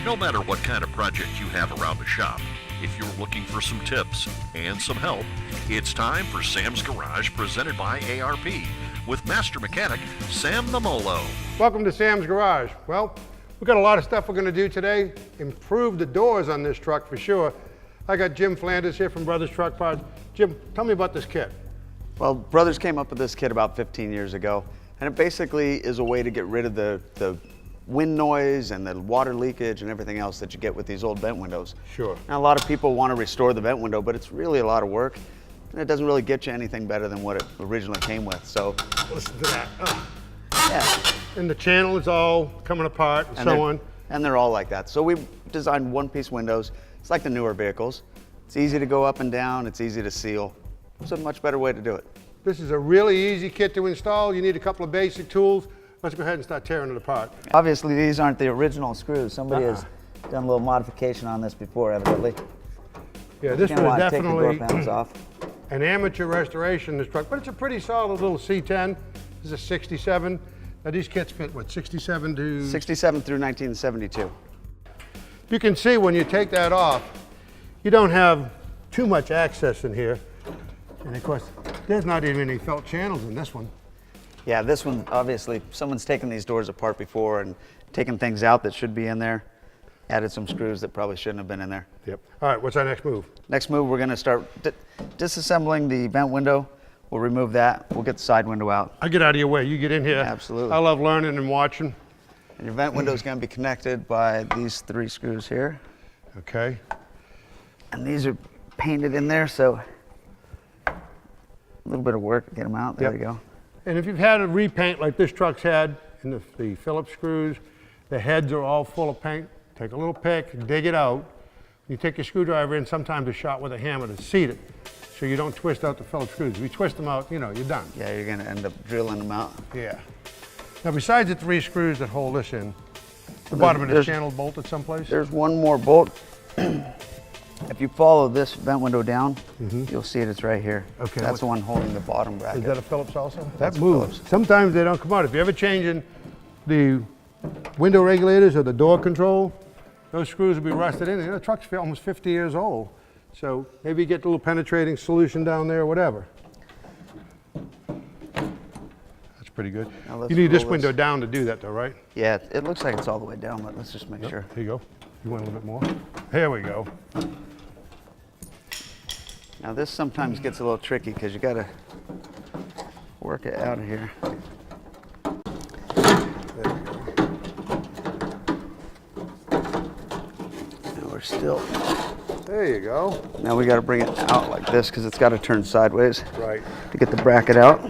No matter what kind of project you have around the shop, if you're looking for some tips and some help, it's time for Sam's Garage, presented by ARP, with Master Mechanic Sam the Molo. Welcome to Sam's Garage. Well, we've got a lot of stuff we're going to do today. Improve the doors on this truck for sure. I got Jim Flanders here from Brothers Truck Parts. Jim, tell me about this kit. Well, Brothers came up with this kit about 15 years ago, and it basically is a way to get rid of the wind noise and the water leakage and everything else that you get with these old vent windows. Sure. Now, a lot of people want to restore the vent window, but it's really a lot of work, and it doesn't really get you anything better than what it originally came with. So, listen to that. Oh. Yeah. And the channel is all coming apart and so on. And they're all like that. So we designed one-piece windows. It's like the newer vehicles. It's easy to go up and down. It's easy to seal. It's a much better way to do it. This is a really easy kit to install. You need a couple of basic tools. Let's go ahead and start tearing it apart. Obviously, these aren't the original screws. Somebody has done a little modification on this before, evidently. Yeah, this one is definitely take the door panels off. An amateur restoration, this truck, but it's a pretty solid little C10. This is a 67. Now these kits fit, what, 67 to? 67 through 1972. You can see when you take that off, you don't have too much access in here. And of course, there's not even any felt channels in this one. Yeah, this one, obviously, someone's taken these doors apart before and taken things out that should be in there, added some screws that probably shouldn't have been in there. Yep. All right, what's our next move? Next move, we're gonna start disassembling the vent window. We'll remove that. We'll get the side window out. I'll get out of your way. You get in here. Absolutely. I love learning and watching. And your vent window is gonna be connected by these 3 screws here. Okay. And these are painted in there, so a little bit of work to get them out. There we go. And if you've had a repaint like this truck's had, and the Phillips screws, the heads are all full of paint, take a little pick, dig it out. You take your screwdriver in, sometimes a shot with a hammer to seat it, so you don't twist out the Phillips screws. If you twist them out, you know, you're done. Yeah, you're gonna end up drilling them out. Yeah. Now, besides the 3 screws that hold this in, the bottom of this channel bolted someplace? There's one more bolt. If you follow this vent window down, you'll see it's right here. Okay. That's the one holding the bottom bracket. Is that a Phillips also? That's that moves. Phillips. Sometimes they don't come out. If you're ever changing the window regulators or the door control, those screws will be rusted in. You know, the truck's almost 50 years old. So maybe you get a little penetrating solution down there or whatever. That's pretty good. You need this window down to do that though, right? Yeah, it looks like it's all the way down, but let's just make sure. Here you go. You want a little bit more? Here we go. Now this sometimes gets a little tricky because you gotta work it out of here. There we go. Now we're still. There you go. Now we gotta bring it out like this because it's gotta turn sideways. Right. To get the bracket out.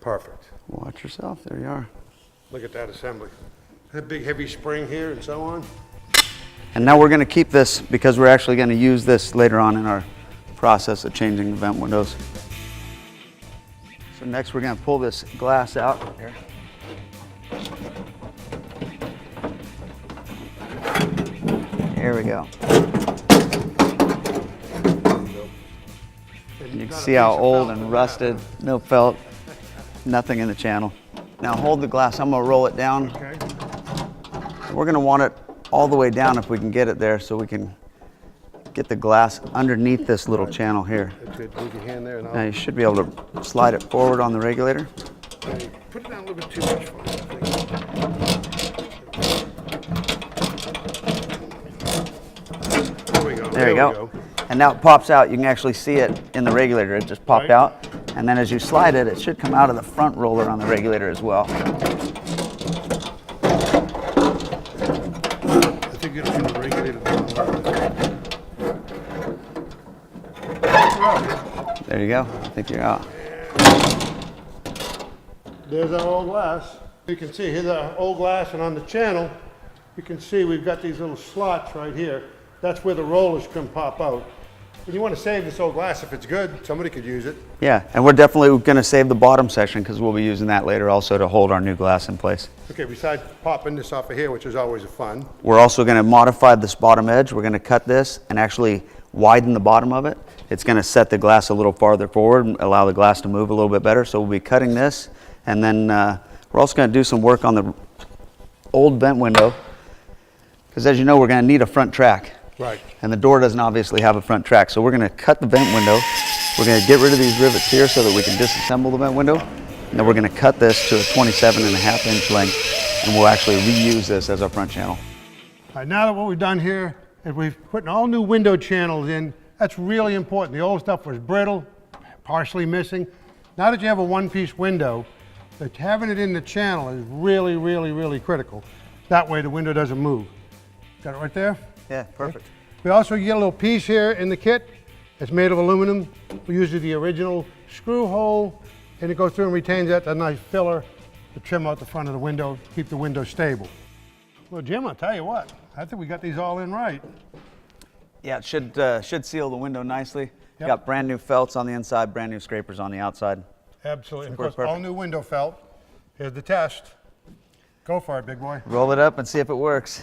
Perfect. Watch yourself, there you are. Look at that assembly. That big heavy spring here and so on. And now we're gonna keep this because we're actually gonna use this later on in our process of changing the vent windows. So next we're gonna pull this glass out here. Here we go. And you can see how old and rusted, no felt, nothing in the channel. Now hold the glass, I'm gonna roll it down. Okay. We're gonna want it all the way down if we can get it there so we can get the glass underneath this little channel here. That's good. Move your hand there and Now you should be able to slide it forward on the regulator. put it down a little bit too much for me, I think. There we go. There you go. And now it pops out. You can actually see it in the regulator. It just popped out. And then as you slide it, it should come out of the front roller on the regulator as well. I think it'll be the regulator. There you go. I think you're out. There's our old glass. You can see here's our old glass, and on the channel, you can see we've got these little slots right here. That's where the rollers can pop out. When you want to save this old glass, if it's good, somebody could use it. Yeah, and we're definitely going to save the bottom section because we'll be using that later also to hold our new glass in place. Okay, besides popping this off of here, which is always a fun. We're also going to modify this bottom edge. We're going to cut this and actually widen the bottom of it. It's going to set the glass a little farther forward and allow the glass to move a little bit better. So we'll be cutting this and then We're also going to do some work on the old vent window, because as you know, we're going to need a front track. Right. And the door doesn't obviously have a front track. So we're going to cut the vent window. We're going to get rid of these rivets here so that we can disassemble the vent window. And then we're going to cut this to a 27.5-inch length, and we'll actually reuse this as our front channel. All right, now that what we've done here is we've put all new window channels in. That's really important. The old stuff was brittle, partially missing. Now that you have a one-piece window, that having it in the channel is really, really, really critical. That way the window doesn't move. Got it right there? Yeah, perfect. We also get a little piece here in the kit. It's made of aluminum. We use the original screw hole, and it goes through and retains that nice filler to trim out the front of the window, keep the window stable. Well, Jim, I'll tell you what, I think we got these all in right. Yeah, it should seal the window nicely. Yep. Got brand new felts on the inside, brand new scrapers on the outside. Absolutely. And of Works course, all perfect. new window felt. Here's the test. Go for it, big boy. Roll it up and see if it works.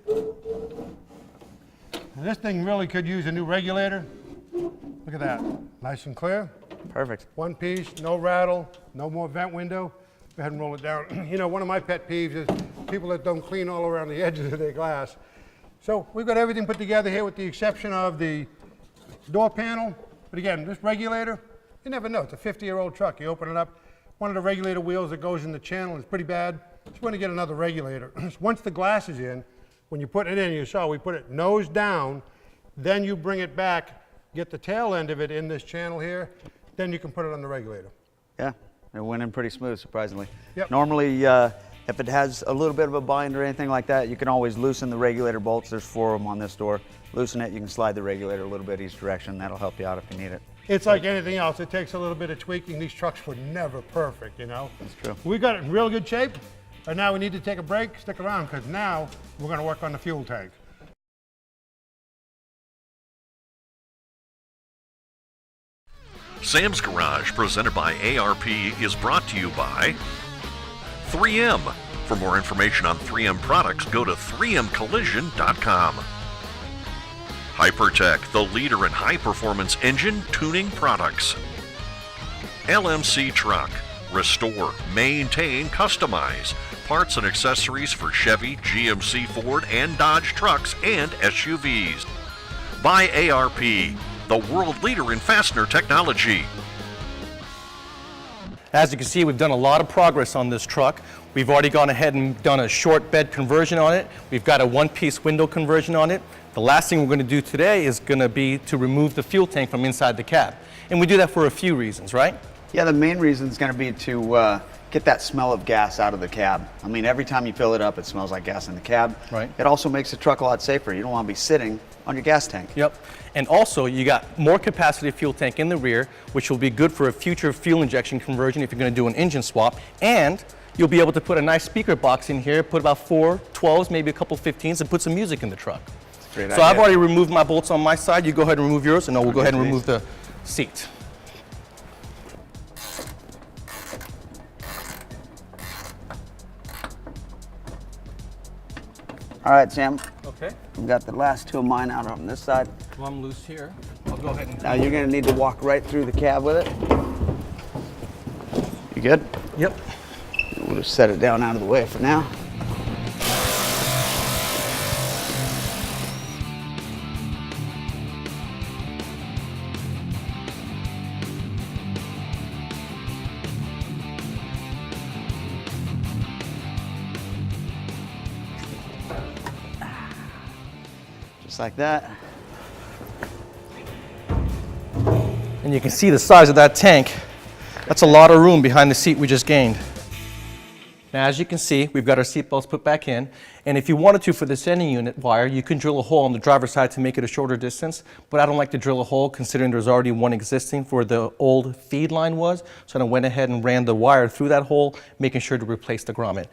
And this thing really could use a new regulator. Look at that. Nice and clear. Perfect. One piece, no rattle, no more vent window. Go ahead and roll it down. You know, one of my pet peeves is people that don't clean all around the edges of their glass. So we've got everything put together here with the exception of the door panel. But again, this regulator, you never know. It's a 50-year-old truck. You open it up, one of the regulator wheels that goes in the channel is pretty bad. So you want to get another regulator. Once the glass is in, when you put it in, you saw we put it nose down, then you bring it back, get the tail end of it in this channel here, then you can put it on the regulator. Yeah, it went in pretty smooth, surprisingly. Yep. Normally, if it has a little bit of a bind or anything like that, you can always loosen the regulator bolts. There's 4 of them on this door. Loosen it, you can slide the regulator a little bit each direction. That'll help you out if you need it. It's like anything else. It takes a little bit of tweaking. These trucks were never perfect, you know? That's true. We got it in real good shape. And now we need to take a break. Stick around, because now we're going to work on the fuel tank. Sam's Garage, presented by ARP, is brought to you by 3M. For more information on 3M products, go to 3mcollision.com. HYPERTECH, the leader in high-performance engine tuning products. LMC Truck, restore, maintain, customize. Parts and accessories for Chevy, GMC, Ford, and Dodge trucks and SUVs. By ARP, the world leader in fastener technology. As you can see, we've done a lot of progress on this truck. We've already gone ahead and done a short bed conversion on it. We've got a one-piece window conversion on it. The last thing we're going to do today is going to be to remove the fuel tank from inside the cab. And we do that for a few reasons, right? Yeah, the main reason is going to be to get that smell of gas out of the cab. I mean, every time you fill it up, it smells like gas in the cab. Right. It also makes the truck a lot safer. You don't want to be sitting on your gas tank. Yep. And also, you got more capacity fuel tank in the rear, which will be good for a future fuel injection conversion if you're going to do an engine swap. And you'll be able to put a nice speaker box in here, put about 4 12s, maybe a couple 15s, and put some music in the truck. Great So idea. I've already removed my bolts on my side. You go ahead and remove yours, and we'll go ahead and remove the seat. All right, Sam. Okay. We've got the last 2 of mine out on this side. Well, I'm loose here. I'll go ahead and... Now you're going to need to walk right through the cab with it. You good? Yep. We'll just set it down out of the way for now. Just like that. And you can see the size of that tank. That's a lot of room behind the seat we just gained. Now, as you can see, we've got our seat belts put back in. And if you wanted to, for the sending unit wire, you can drill a hole on the driver's side to make it a shorter distance. But I don't like to drill a hole, considering there's already one existing for the old feed line was. So I went ahead and ran the wire through that hole, making sure to replace the grommet.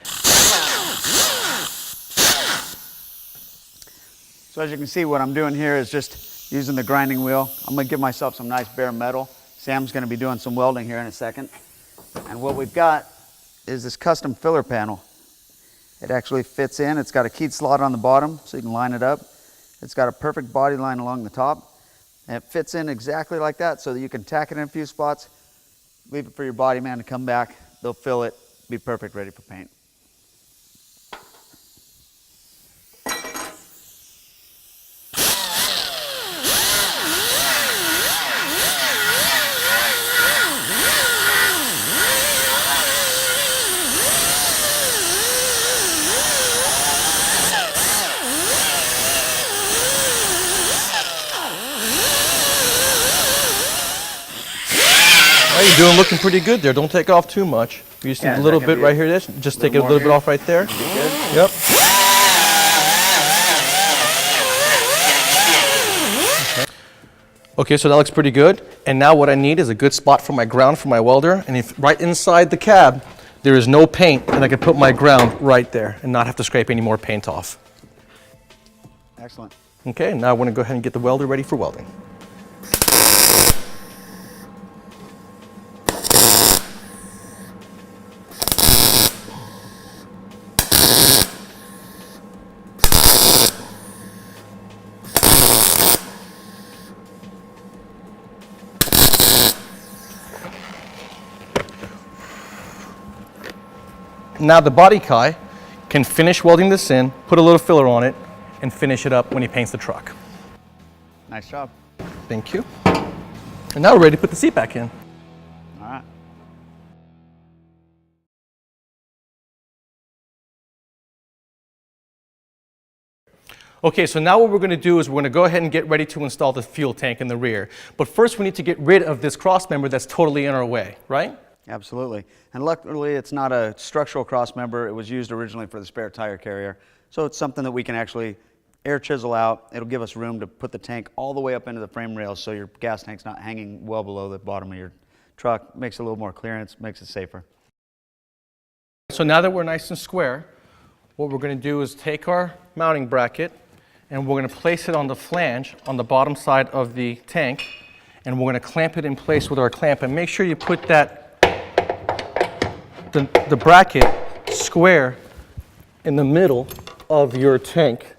So as you can see, what I'm doing here is just using the grinding wheel. I'm going to give myself some nice bare metal. Sam's going to be doing some welding here in a second. And what we've got is this custom filler panel. It actually fits in. It's got a keyed slot on the bottom so you can line it up. It's got a perfect body line along the top. And it fits in exactly like that so that you can tack it in a few spots, leave it for your body man to come back. They'll fill it, be perfect, ready for paint. You're doing looking pretty good there. Don't take off too much. You just need a little bit right here. Just take it a little bit off right there. Yep. Okay, so that looks pretty good. And now what I need is a good spot for my ground for my welder. And if right inside the cab, there is no paint, then I can put my ground right there and not have to scrape any more paint off. Excellent. Okay, now I want to go ahead and get the welder ready for welding. Now the body guy can finish welding this in, put a little filler on it, and finish it up when he paints the truck. Nice job. Thank you. And now we're ready to put the seat back in. All right. Okay, so now what we're going to do is we're going to go ahead and get ready to install the fuel tank in the rear. But first we need to get rid of this cross member that's totally in our way, right? Absolutely. And luckily it's not a structural cross member. It was used originally for the spare tire carrier. So it's something that we can actually air chisel out. It'll give us room to put the tank all the way up into the frame rails so your gas tank's not hanging well below the bottom of your truck. Makes it a little more clearance, makes it safer. So now that we're nice and square, what we're going to do is take our mounting bracket and we're going to place it on the flange on the bottom side of the tank, and we're going to clamp it in place with our clamp. And make sure you put that the bracket square in the middle of your tank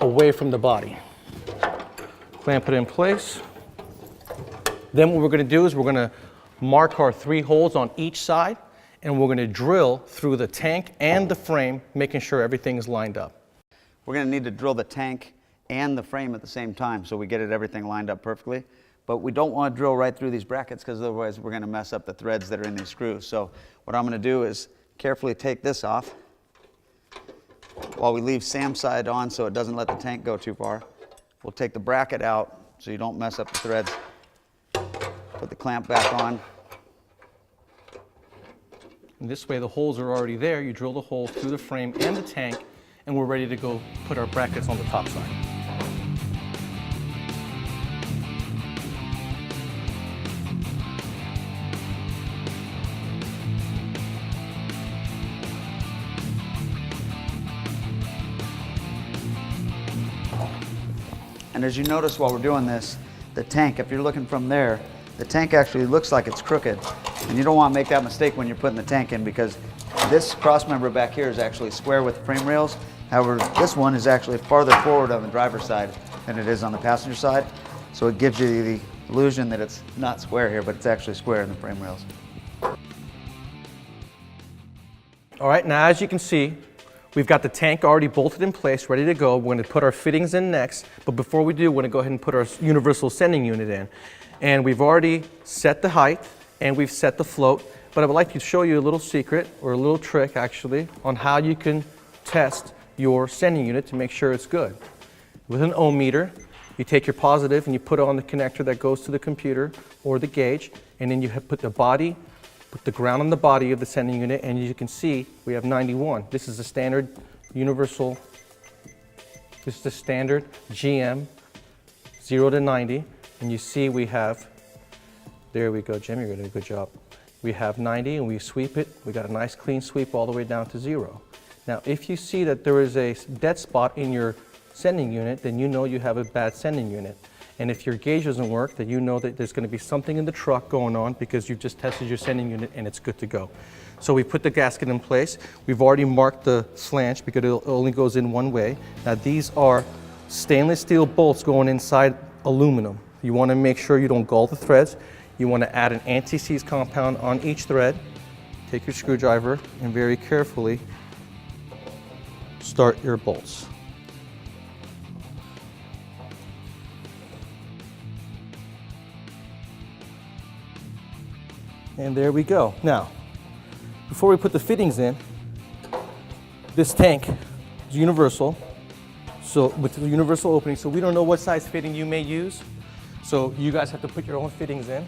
away from the body. Clamp it in place. Then what we're going to do is we're going to mark our 3 holes on each side, and we're going to drill through the tank and the frame, making sure everything is lined up. We're going to need to drill the tank and the frame at the same time so we get everything lined up perfectly. But we don't want to drill right through these brackets because otherwise we're going to mess up the threads that are in these screws. So what I'm going to do is carefully take this off while we leave Sam's side on so it doesn't let the tank go too far. We'll take the bracket out so you don't mess up the threads. Put the clamp back on. And this way the holes are already there. You drill the hole through the frame and the tank, and we're ready to go put our brackets on the top side. And as you notice while we're doing this, the tank, if you're looking from there, the tank actually looks like it's crooked. And you don't want to make that mistake when you're putting the tank in, because this cross member back here is actually square with frame rails. However, this one is actually farther forward on the driver's side than it is on the passenger side. So it gives you the illusion that it's not square here, but it's actually square in the frame rails. All right, now as you can see, we've got the tank already bolted in place, ready to go. We're going to put our fittings in next, but before we do, we're going to go ahead and put our universal sending unit in. And we've already set the height and we've set the float, but I would like to show you a little secret, or a little trick actually, on how you can test your sending unit to make sure it's good. With an ohm meter, you take your positive and you put it on the connector that goes to the computer or the gauge, and then you put the body, put the ground on the body of the sending unit, and as you can see, we have 91. This is the standard universal, this is the standard GM 0 to 90, and you see we have, there we go, Jim, you're doing a good job. We have 90 and we sweep it, we got a nice clean sweep all the way down to 0. Now if you see that there is a dead spot in your sending unit, then you know you have a bad sending unit. And if your gauge doesn't work, then you know that there's going to be something in the truck going on because you've just tested your sending unit and it's good to go. So we put the gasket in place. We've already marked the flange because it only goes in one way. Now these are stainless steel bolts going inside aluminum. You want to make sure you don't gall the threads. You want to add an anti-seize compound on each thread. take your screwdriver and very carefully start your bolts. And there we go. Now, before we put the fittings in, this tank is universal. So with the universal opening, so we don't know what size fitting you may use. So you guys have to put your own fittings in.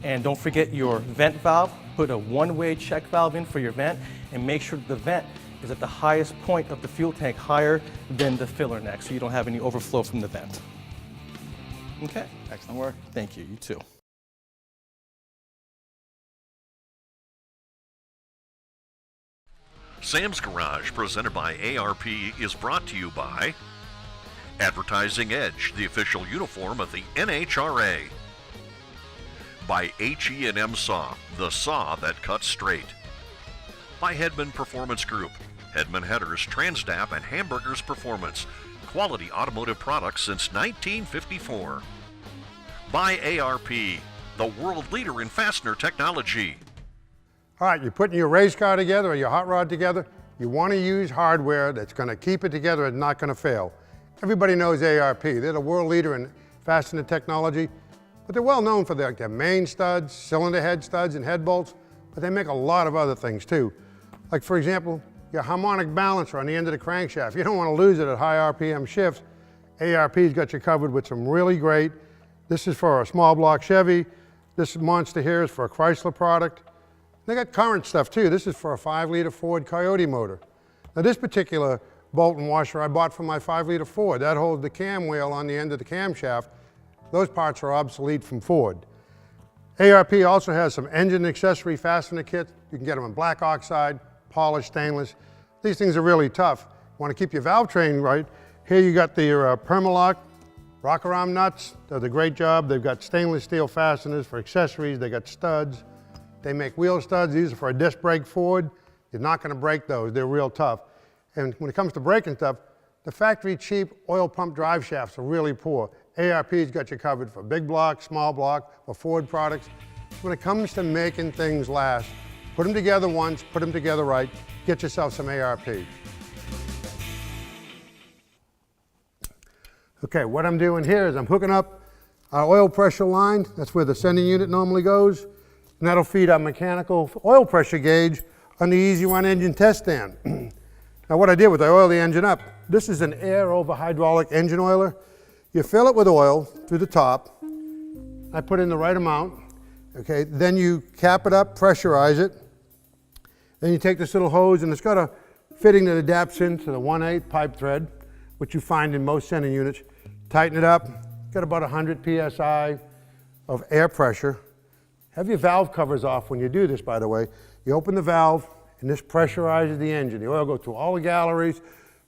And don't forget your vent valve. Put a one-way check valve in for your vent and make sure the vent is at the highest point of the fuel tank, higher than the filler neck, so you don't have any overflow from the vent. Okay. Excellent work. Thank you. You too. Sam's Garage, presented by ARP, is brought to you by Advertising Edge, the official uniform of the NHRA. By HE&M Saw, the saw that cuts straight. By HEDMAN Performance Group, HEDMAN Headers, Transdap, and Hamburgers Performance, quality automotive products since 1954. By ARP, the world leader in fastener technology. All right, you're putting your race car together or your hot rod together. You want to use hardware that's going to keep it together and not going to fail. Everybody knows ARP. They're the world leader in fastener technology, but they're well known for their main studs, cylinder head studs, and head bolts, but they make a lot of other things too. Like, for example, your harmonic balancer on the end of the crankshaft. You don't want to lose it at high RPM shifts. ARP's got you covered with some really great. This is for a small block Chevy. This monster here is for a Chrysler product. They got current stuff too. This is for a 5-liter Ford Coyote motor. Now this particular bolt and washer I bought from my 5-liter Ford. That holds the cam wheel on the end of the camshaft. Those parts are obsolete from Ford. ARP also has some engine accessory fastener kits. You can get them in black oxide, polished stainless. These things are really tough. You want to keep your valve train right. Here you got the Permalock rocker arm nuts. Does a great job. They've got stainless steel fasteners for accessories. They got studs. They make wheel studs. These are for a disc brake Ford. You're not going to break those. They're real tough. And when it comes to braking stuff, the factory cheap oil pump drive shafts are really poor. ARP's got you covered for big block, small block, or Ford products. When it comes to making things last, put them together once, put them together right, get yourself some ARP. Okay, what I'm doing here is I'm hooking up our oil pressure line. That's where the sending unit normally goes. And that'll feed our mechanical oil pressure gauge on the Easy Run engine test stand. Now what I did was I oiled the engine up. This is an air over hydraulic engine oiler. You fill it with oil through the top. I put in the right amount. Okay, then you cap it up, pressurize it. Then you take this little hose, and it's got a fitting that adapts into the 1/8 pipe thread, which you find in most sending units. Tighten it up. Got about 100 PSI of air pressure. Have your valve covers off when you do this, by the way. You open the valve, and this pressurizes the engine. The oil goes through all the galleries,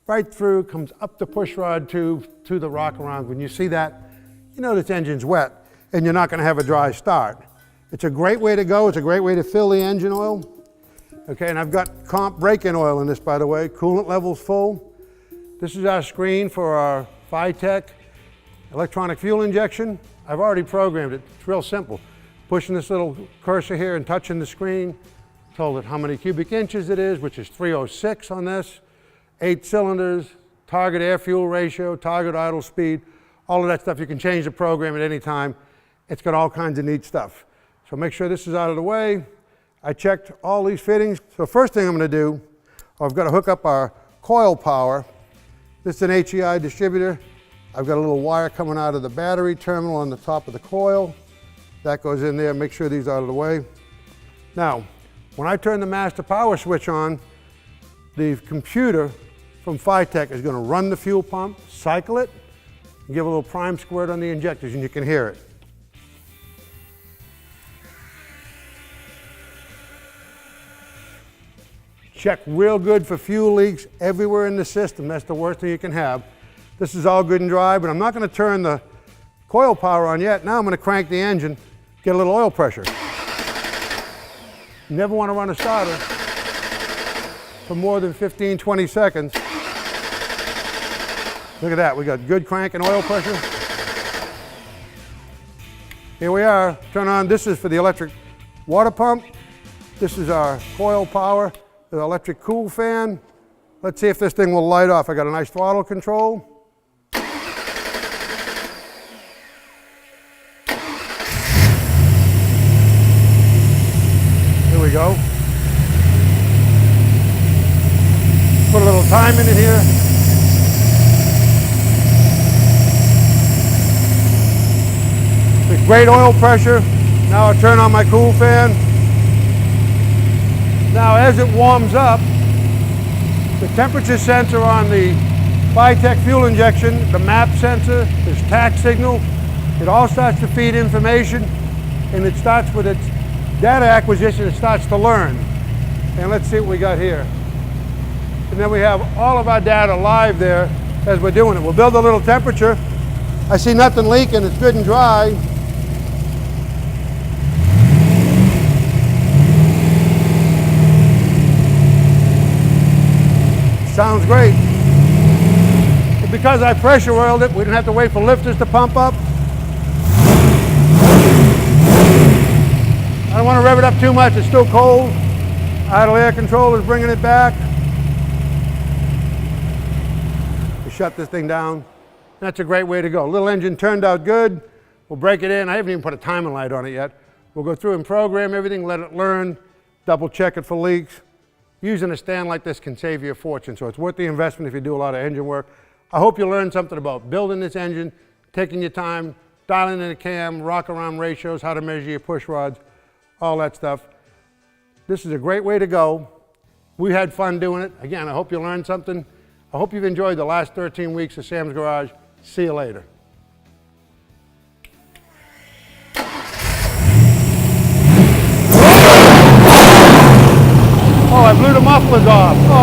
right through, comes up the push rod tube to the rocker arms. When you see that, you know this engine's wet, and you're not going to have a dry start. It's a great way to go. It's a great way to fill the engine oil. Okay, and I've got comp break-in oil in this, by the way. Coolant level's full. This is our screen for our HYPERTECH electronic fuel injection. I've already programmed it. It's real simple. Pushing this little cursor here and touching the screen. Told it how many cubic inches it is, which is 306 on this. 8 cylinders, target air-fuel ratio, target idle speed, all of that stuff. You can change the program at any time. It's got all kinds of neat stuff. So make sure this is out of the way. I checked all these fittings. So first thing I'm going to do, I've got to hook up our coil power. This is an HEI distributor. I've got a little wire coming out of the battery terminal on the top of the coil. That goes in there. Make sure these are out of the way. Now, when I turn the master power switch on, the computer from HYPERTECH is going to run the fuel pump, cycle it, and give a little prime squirt on the injectors, and you can hear it. Check real good for fuel leaks everywhere in the system. That's the worst thing you can have. This is all good and dry, but I'm not going to turn the coil power on yet. Now I'm going to crank the engine, get a little oil pressure. You never want to run a starter for more than 15, 20 seconds. Look at that, we got good crank and oil pressure. Here we are, turn on, this is for the electric water pump. This is our coil power, the electric cool fan. Let's see if this thing will light off. I got a nice throttle control. Here we go. Put a little timing in here. With great oil pressure. Now I'll turn on my cool fan. Now as it warms up, the temperature sensor on the HYPERTECH fuel injection, the map sensor, this tack signal, it all starts to feed information, and it starts with its data acquisition, it starts to learn. And let's see what we got here. And then we have all of our data live there as we're doing it. We'll build a little temperature. I see nothing leaking, it's good and dry. Sounds great. And because I pressure oiled it, we didn't have to wait for lifters to pump up. I don't want to rev it up too much, it's still cold. Idle air control is bringing it back. Shut this thing down. That's a great way to go. Little engine turned out good. We'll break it in. I haven't even put a timing light on it yet. We'll go through and program everything, let it learn, double check it for leaks. Using a stand like this can save you a fortune, so it's worth the investment if you do a lot of engine work. I hope you learned something about building this engine, taking your time, dialing in a cam, rock around ratios, how to measure your push rods, all that stuff. This is a great way to go. We had fun doing it. Again, I hope you learned something. I hope you've enjoyed the last 13 weeks of Sam's Garage. See you later. Oh, I blew the mufflers off. Oh.